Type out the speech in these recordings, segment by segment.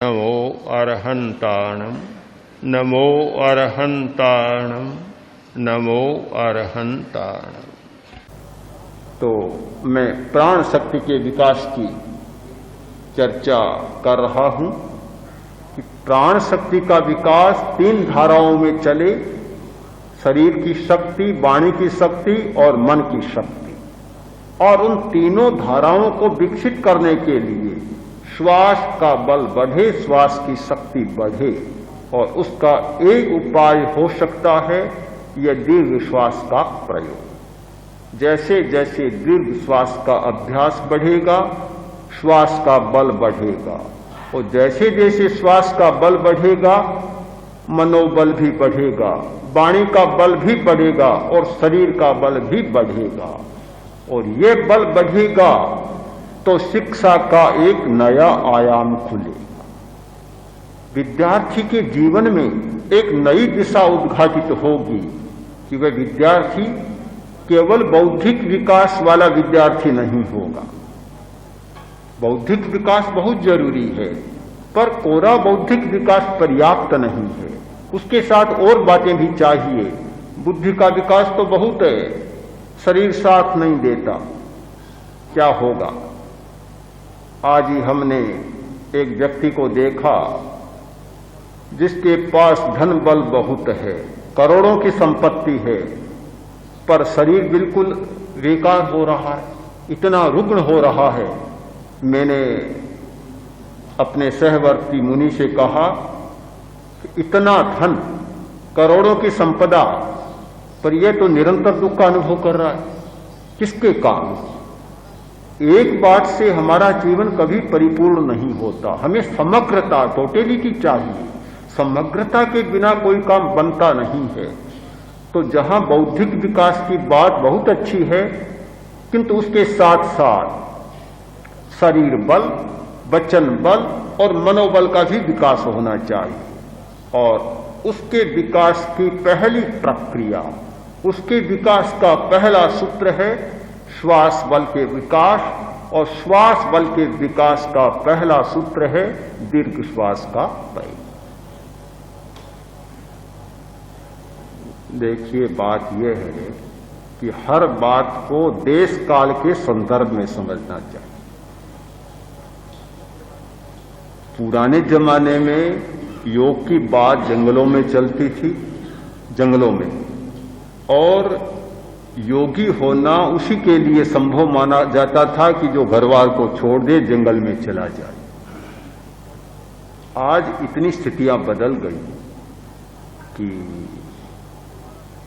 नमो अरहंताणम नमो अरहंताणम नमो अरहंताणम। तो मैं प्राण शक्ति के विकास की चर्चा कर रहा हूं कि प्राण शक्ति का विकास 3 धाराओं में चले, शरीर की शक्ति, वाणी की शक्ति और मन की शक्ति। और उन तीनों धाराओं को विकसित करने के लिए श्वास का बल बढ़े, श्वास की शक्ति बढ़े, और उसका एक उपाय हो सकता है यह दीर्घ श्वास का प्रयोग। जैसे जैसे दीर्घ श्वास का अभ्यास बढ़ेगा, श्वास का बल बढ़ेगा, और जैसे जैसे श्वास का बल बढ़ेगा, मनोबल भी बढ़ेगा, वाणी का बल भी बढ़ेगा और शरीर का बल भी बढ़ेगा। और ये बल बढ़ेगा तो शिक्षा का एक नया आयाम खुलेगा। विद्यार्थी के जीवन में एक नई दिशा उद्घाटित होगी कि वह विद्यार्थी केवल बौद्धिक विकास वाला विद्यार्थी नहीं होगा। बौद्धिक विकास बहुत जरूरी है, पर कोरा बौद्धिक विकास पर्याप्त नहीं है, उसके साथ और बातें भी चाहिए। बुद्धि का विकास तो बहुत है, शरीर साथ नहीं देता। क्या होगा? आज ही हमने एक व्यक्ति को देखा जिसके पास धन बल बहुत है, करोड़ों की संपत्ति है, पर शरीर बिल्कुल बेकार हो रहा है, इतना रुग्ण हो रहा है। मैंने अपने सहवर्ती मुनि से कहा कि इतना धन, करोड़ों की संपदा, पर यह तो निरंतर दुख का अनुभव कर रहा है, किसके कारण? एक बात से हमारा जीवन कभी परिपूर्ण नहीं होता। हमें समग्रता, टोटलिटी चाहिए। समग्रता के बिना कोई काम बनता नहीं है। तो जहां बौद्धिक विकास की बात बहुत अच्छी है, किंतु उसके साथ साथ शरीर बल, वचन बल और मनोबल का भी विकास होना चाहिए। और उसके विकास की पहली प्रक्रिया, उसके विकास का पहला सूत्र है श्वास बल के विकास, और श्वास बल के विकास का पहला सूत्र है दीर्घ श्वास का प्रयोग। देखिए, बात यह है कि हर बात को देश काल के संदर्भ में समझना चाहिए। पुराने जमाने में योग की बात जंगलों में चलती थी, जंगलों में, और योगी होना उसी के लिए संभव माना जाता था कि जो घरवार को छोड़ दे, जंगल में चला जाए। आज इतनी स्थितियां बदल गई कि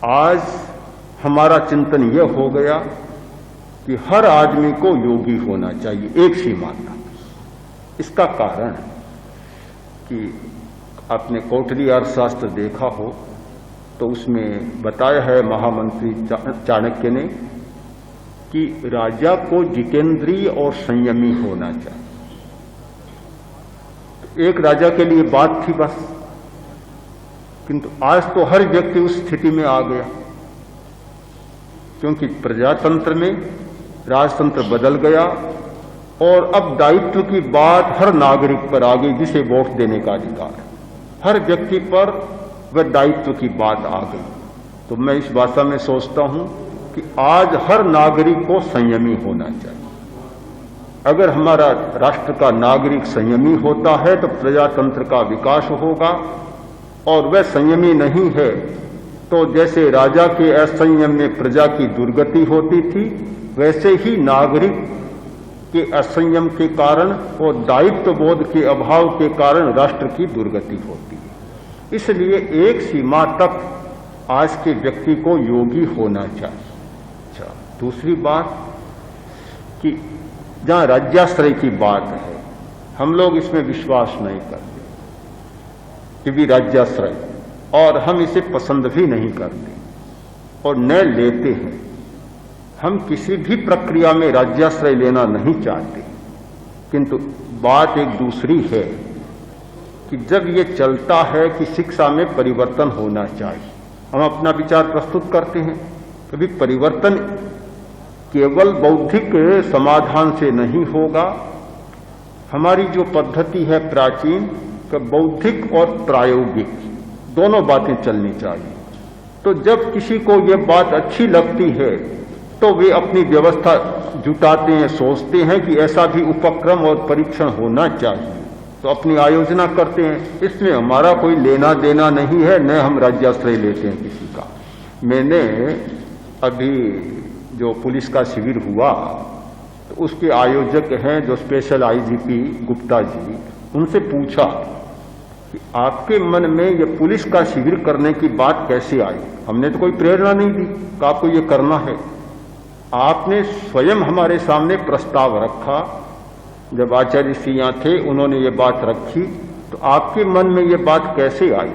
आज हमारा चिंतन यह हो गया कि हर आदमी को योगी होना चाहिए एक सीमा तक। इसका कारण कि आपने कोटली अर्थशास्त्र देखा हो तो उसमें बताया है महामंत्री चाणक्य ने कि राजा को जितेंद्रिय और संयमी होना चाहिए। एक राजा के लिए बात थी बस, किंतु आज तो हर व्यक्ति उस स्थिति में आ गया, क्योंकि प्रजातंत्र में राजतंत्र बदल गया और अब दायित्व की बात हर नागरिक पर आ गई, जिसे वोट देने का अधिकार है। हर व्यक्ति पर वह दायित्व की बात आ गई। तो मैं इस भाषा में सोचता हूं कि आज हर नागरिक को संयमी होना चाहिए। अगर हमारा राष्ट्र का नागरिक संयमी होता है तो प्रजातंत्र का विकास होगा, और वह संयमी नहीं है तो जैसे राजा के असंयम में प्रजा की दुर्गति होती थी, वैसे ही नागरिक के असंयम के कारण और दायित्व बोध के अभाव के कारण राष्ट्र की दुर्गति होती है। इसलिए एक सीमा तक आज के व्यक्ति को योगी होना चाहिए। अच्छा, दूसरी बात कि जहां राज्याश्रय की बात है, हम लोग इसमें विश्वास नहीं करते कि भी राज्याश्रय, और हम इसे पसंद भी नहीं करते और न लेते हैं। हम किसी भी प्रक्रिया में राज्याश्रय लेना नहीं चाहते, किंतु बात एक दूसरी है कि जब ये चलता है कि शिक्षा में परिवर्तन होना चाहिए, हम अपना विचार प्रस्तुत करते हैं, कभी परिवर्तन केवल बौद्धिक समाधान से नहीं होगा। हमारी जो पद्धति है प्राचीन, कि बौद्धिक और प्रायोगिक दोनों बातें चलनी चाहिए। तो जब किसी को ये बात अच्छी लगती है तो वे अपनी व्यवस्था जुटाते हैं, सोचते हैं कि ऐसा भी उपक्रम और परीक्षण होना चाहिए, तो अपनी आयोजना करते हैं। इसमें हमारा कोई लेना देना नहीं है, न हम राज्याश्रय लेते हैं किसी का। मैंने अभी जो पुलिस का शिविर हुआ तो उसके आयोजक हैं जो स्पेशल आईजीपी गुप्ता जी, उनसे पूछा कि आपके मन में ये पुलिस का शिविर करने की बात कैसे आई? हमने तो कोई प्रेरणा नहीं दी कि आपको ये करना है। आपने स्वयं हमारे सामने प्रस्ताव रखा, जब आचार्य श्री यहाँ थे उन्होंने ये बात रखी, तो आपके मन में ये बात कैसे आई?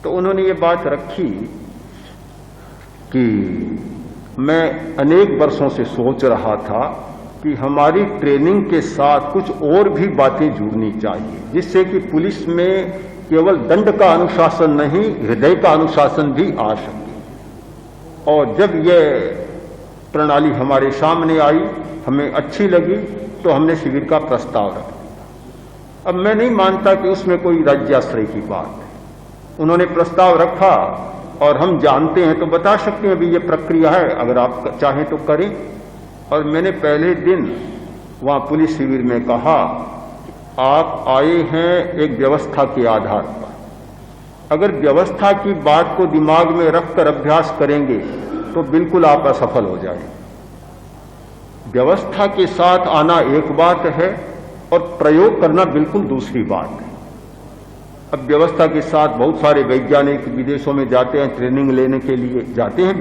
तो उन्होंने ये बात रखी कि मैं अनेक वर्षों से सोच रहा था कि हमारी ट्रेनिंग के साथ कुछ और भी बातें जुड़नी चाहिए, जिससे कि पुलिस में केवल दंड का अनुशासन नहीं, हृदय का अनुशासन भी आ सके। और जब यह प्रणाली हमारे सामने आई, हमें अच्छी लगी, तो हमने शिविर का प्रस्ताव रख दिया। अब मैं नहीं मानता कि उसमें कोई राज्याश्रय की बात है। उन्होंने प्रस्ताव रखा और हम जानते हैं तो बता सकते हैं, अभी ये प्रक्रिया है, अगर आप चाहें तो करें। और मैंने पहले दिन वहां पुलिस शिविर में कहा, आप आए हैं एक व्यवस्था के आधार पर, अगर व्यवस्था की बात को दिमाग में रखकर अभ्यास करेंगे तो बिल्कुल आप असफल हो जाएंगे। व्यवस्था के साथ आना एक बात है और प्रयोग करना बिल्कुल दूसरी बात है। अब व्यवस्था के साथ बहुत सारे वैज्ञानिक विदेशों में जाते हैं, ट्रेनिंग लेने के लिए जाते हैं।